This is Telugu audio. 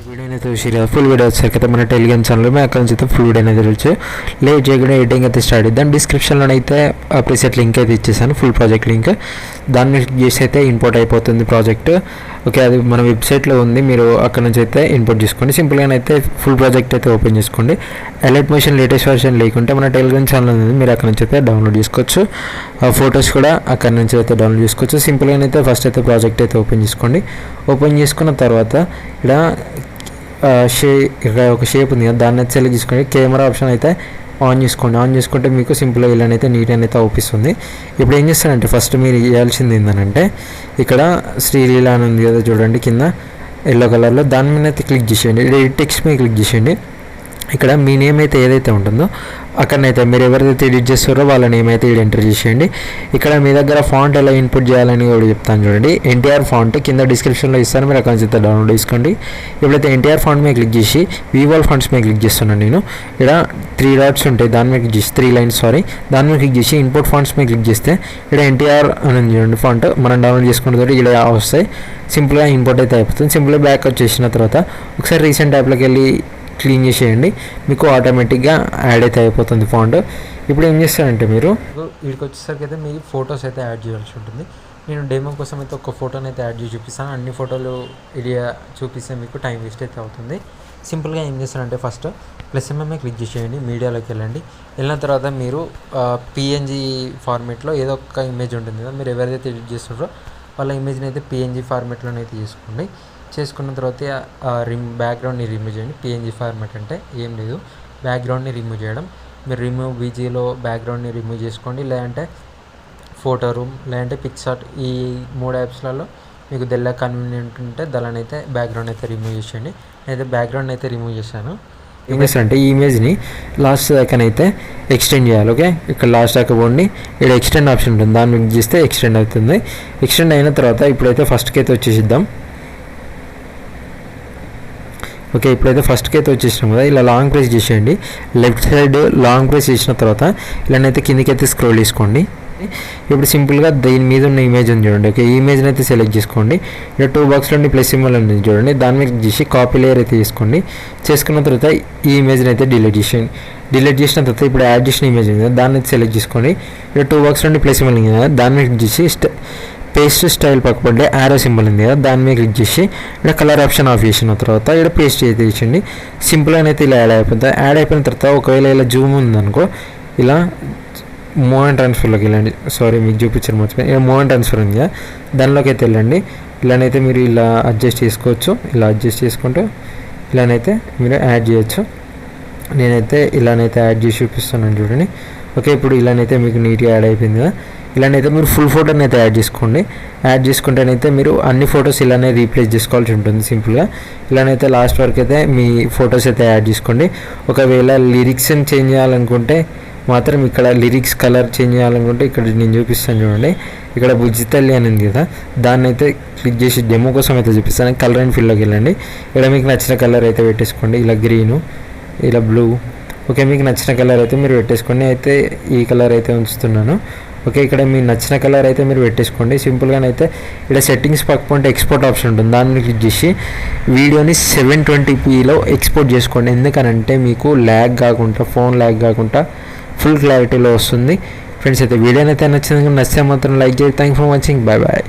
वीडियो ने तो सीरियल फुल वीडियो వచ్చేసరికి మన టెలిగ్రామ్ ఛానల్ में అక్కడ నుంచి ఫుల్ వీడియో అనేది తెలుసు లేట్ చేయకుండా ఎడిటింగ్ అయితే స్టార్ట్ చేద్దాం. డిస్క్రిప్షన్లో అయితే ఆ ప్రీసెట్ లింక్ అయితే ఇచ్చేసాను, ఫుల్ ప్రాజెక్ట్ లింక్. దాన్ని చేసి అయితే ఇంపోర్ట్ అయిపోతుంది ప్రాజెక్ట్. ఓకే, అది మన వెబ్సైట్లో ఉంది, మీరు అక్కడ నుంచి అయితే ఇంపోర్ట్ చేసుకోండి. సింపుల్గా అయితే ఫుల్ ప్రాజెక్ట్ అయితే ఓపెన్ చేసుకోండి. ఎలైట్ మోషన్ లేటెస్ట్ వర్షన్ లేకుంటే మన టెలిగ్రామ్ ఛానల్ ఉంది, మీరు అక్కడ నుంచి అయితే డౌన్లోడ్ చేసుకోవచ్చు. ఫొటోస్ కూడా అక్కడ నుంచి అయితే డౌన్లోడ్ చేసుకోవచ్చు. సింపుల్గా అయితే ఫస్ట్ అయితే ప్రాజెక్ట్ అయితే ఓపెన్ చేసుకోండి. ఓపెన్ చేసుకున్న తర్వాత ఇక్కడ ఒక షేప్ ఉంది కదా, దాన్ని అయితే సెలెక్ట్ చేసుకోండి. కెమెరా ఆప్షన్ అయితే ఆన్ చేసుకోండి. ఆన్ చేసుకుంటే మీకు సింపుల్గా ఇలానైతే నీట్ అయితే అవుపిస్తుంది. ఇప్పుడు ఏం చేస్తానంటే ఫస్ట్ మీరు చేయాల్సింది ఏంటంటే ఇక్కడ శ్రీలీల అని ఉంది కదా చూడండి కింద ఎల్లో కలర్లో, దాని మీద అయితే క్లిక్ చేసేయండి. టెక్స్ట్ మీద క్లిక్ చేసేయండి. ఇక్కడ మీ నేమ్ అయితే ఏదైతే ఉంటుందో అక్కడనైతే మీరు ఎవరైతే ఎడిట్ చేస్తారో వాళ్ళ నేమ్ అయితే ఇక్కడ ఎంటర్ చేసేయండి. ఇక్కడ మీ దగ్గర ఫాంట్ ఎలా ఇన్పుట్ చేయాలని కూడా చెప్తాను చూడండి. ఎన్టీఆర్ ఫాంట్ కింద డిస్క్రిప్షన్లో ఇస్తాను, మీరు అక్కడ నుంచి డౌన్లోడ్ చేసుకోండి. ఇప్పుడైతే ఎన్టీఆర్ ఫాంట్ మీద క్లిక్ చేసి వివాల్ ఫాంట్స్ మీద క్లిక్ చేస్తున్నాను నేను. ఇక్కడ 3 డాట్స్ ఉంటాయి, దాని మీద క్లిక్ చేసి 3 లైన్స్ దాని మీద క్లిక్ చేసి ఇంపోర్ట్ ఫాంట్స్ మీద క్లిక్ చేస్తే ఇక్కడ ఎన్టీఆర్ అని చూడండి ఫాంట్ మనం డౌన్లోడ్ చేసుకున్న తర్వాత ఇలా వస్తాయి. సింపుల్గా ఇంపోర్ట్ అయితే అయిపోతుంది. సింపుల్గా బ్యాక్ వచ్చేసిన తర్వాత ఒకసారి రీసెంట్ యాప్లోకి వెళ్ళి క్లీన్ చేసేయండి, మీకు ఆటోమేటిక్గా యాడ్ అయితే అయిపోతుంది ఫాంట్. ఇప్పుడు ఏం చేస్తారంటే మీరు వీడికి వచ్చేసరికి అయితే మీ ఫొటోస్ అయితే యాడ్ చేయాల్సి ఉంటుంది. నేను డెమో కోసం అయితే ఒక ఫోటోని అయితే యాడ్ చేసి చూపిస్తాను. అన్ని ఫోటోలు ఐడియా చూపిస్తే మీకు టైం వేస్ట్ అయితే అవుతుంది. సింపుల్గా ఏం చేస్తారంటే ఫస్ట్ +MMA క్లిక్ చేసేయండి, మీడియాలోకి వెళ్ళండి. వెళ్ళిన తర్వాత మీరు PNG ఫార్మేట్లో ఏదో ఒక ఇమేజ్ ఉంటుంది కదా, మీరు ఎవరైతే ఎడిట్ చేస్తున్నారో వాళ్ళ ఇమేజ్ని అయితే PNG ఫార్మేట్లోనైతే చేసుకోండి. చేసుకున్న తర్వాత బ్యాక్గ్రౌండ్ని రిమూవ్ చేయండి. PNG ఫార్మాట్ అంటే ఏం లేదు, బ్యాక్గ్రౌండ్ని రిమూవ్ చేయడం. మీరు రిమూవ్ BGలో బ్యాక్గ్రౌండ్ని రిమూవ్ చేసుకోండి, లేదంటే ఫోటో రూమ్, లేదంటే పిక్సార్ట్, ఈ 3 యాప్స్లలో మీకు దెల్లా కన్వీనియంట్ ఉంటే దాని అయితే బ్యాక్గ్రౌండ్ అయితే రిమూవ్ చేసేయండి. నేనైతే బ్యాక్గ్రౌండ్ అయితే రిమూవ్ చేశాను. ఇమేజ్ అంటే ఈ ఇమేజ్ని లాస్ట్ దాకానైతే ఎక్స్టెండ్ చేయాలి. ఓకే, ఇక్కడ లాస్ట్ దాకా పోండి, ఇక్కడ ఎక్స్టెండ్ ఆప్షన్ ఉంటుంది, దాన్ని క్లిక్ చేస్తే ఎక్స్టెండ్ అవుతుంది. ఎక్స్టెండ్ అయిన తర్వాత ఇప్పుడైతే ఫస్ట్కి అయితే వచ్చేసిద్దాం. ఓకే, ఇప్పుడైతే ఫస్ట్కి అయితే వచ్చేసినాం కదా, ఇలా లాంగ్ ప్రెస్ చేసేయండి. లెఫ్ట్ సైడ్ లాంగ్ ప్రెస్ చేసిన తర్వాత ఇలానైతే కిందకైతే స్క్రోల్ చేసుకోండి. ఇప్పుడు సింపుల్గా దీని మీద ఉన్న ఇమేజ్ ఉంది చూడండి. ఓకే, ఈ ఇమేజ్ని అయితే సెలెక్ట్ చేసుకోండి. ఇక్కడ 2 బాక్స్లో ప్లస్ సింబల్ ఉంది చూడండి, దాని మీద చేసి కాపీ లేయర్ అయితే చేసుకోండి. చేసుకున్న తర్వాత ఈ ఇమేజ్ని అయితే డిలీట్ చేసేయండి. డిలీట్ చేసిన తర్వాత ఇప్పుడు యాడ్ చేసిన ఇమేజ్ ఉంది కదా, దాన్ని అయితే సెలెక్ట్ చేసుకోండి. ఇక్కడ 2 బాక్స్లో ప్లస్ సింబల్ ఉంది కదా, దాని మీద చేసి పేస్ట్ స్టైల్ పక్కపడ్డే యారో సింబల్ ఉంది కదా, దాని మీద క్లిక్ చేసి ఇక్కడ కలర్ ఆప్షన్ ఆఫ్ చేసిన తర్వాత ఇక్కడ పేస్ట్ అయితే చేయండి. సింపుల్గా అయితే ఇలా యాడ్ అయిపోతుంది. యాడ్ అయిపోయిన తర్వాత ఒకవేళ ఇలా జూమ్ ఉందనుకో, ఇలా మూవ్ అండ్ ట్రాన్స్ఫర్లోకి వెళ్ళండి. సారీ మీకు చూపించారు మర్చిపోయి, ఇలా మూవ్ అండ్ ట్రాన్స్ఫర్ ఉంది కదా, దానిలోకి అయితే వెళ్ళండి. ఇలానైతే మీరు ఇలా అడ్జస్ట్ చేసుకోవచ్చు. ఇలా అడ్జస్ట్ చేసుకుంటూ ఇలానైతే మీరు యాడ్ చేయొచ్చు. నేనైతే ఇలానైతే యాడ్ చేసి చూపిస్తున్నాను చూడండి. ఓకే, ఇప్పుడు ఇలానైతే మీకు నీట్గా యాడ్ అయిపోయింది కదా. ఇలానైతే మీరు ఫుల్ ఫోటోని అయితే యాడ్ చేసుకోండి. యాడ్ చేసుకుంటేనైతే మీరు అన్ని ఫొటోస్ ఇలానే రీప్లేస్ చేసుకోవాల్సి ఉంటుంది. సింపుల్గా ఇలానైతే లాస్ట్ వరకు అయితే మీ ఫొటోస్ అయితే యాడ్ చేసుకోండి. ఒకవేళ లిరిక్స్ని చేంజ్ చేయాలనుకుంటే మాత్రం ఇక్కడ లిరిక్స్ కలర్ చేంజ్ చేయాలనుకుంటే ఇక్కడ నేను చూపిస్తాను చూడండి. ఇక్కడ బుజ్జితల్లి అని ఉంది కదా, దాన్ని అయితే క్లిక్ చేసి డెమో కోసం అయితే చూపిస్తాను. కలర్ అండ్ ఫిల్లోకి వెళ్ళండి. ఇక్కడ మీకు నచ్చిన కలర్ అయితే పెట్టేసుకోండి, ఇలా గ్రీను, ఇలా బ్లూ. ఓకే, మీకు నచ్చిన కలర్ అయితే మీరు పెట్టేసుకోండి. అయితే ఈ కలర్ అయితే ఉంచుతున్నాను. ఓకే, ఇక్కడ మీకు నచ్చిన కలర్ అయితే మీరు పెట్టేసుకోండి. సింపుల్గానైతే ఇక్కడ సెట్టింగ్స్ పక్కకుంటే ఎక్స్పోర్ట్ ఆప్షన్ ఉంటుంది, దాన్ని క్లిక్ చేసి వీడియోని 720pలో ఎక్స్పోర్ట్ చేసుకోండి. ఎందుకనంటే మీకు ల్యాగ్ కాకుండా, ఫోన్ ల్యాగ్ కాకుండా ఫుల్ క్లారిటీలో వస్తుంది. ఫ్రెండ్స్, అయితే వీడియోని అయితే నచ్చితే మాత్రం లైక్ చేయండి. Thank for watching, bye bye.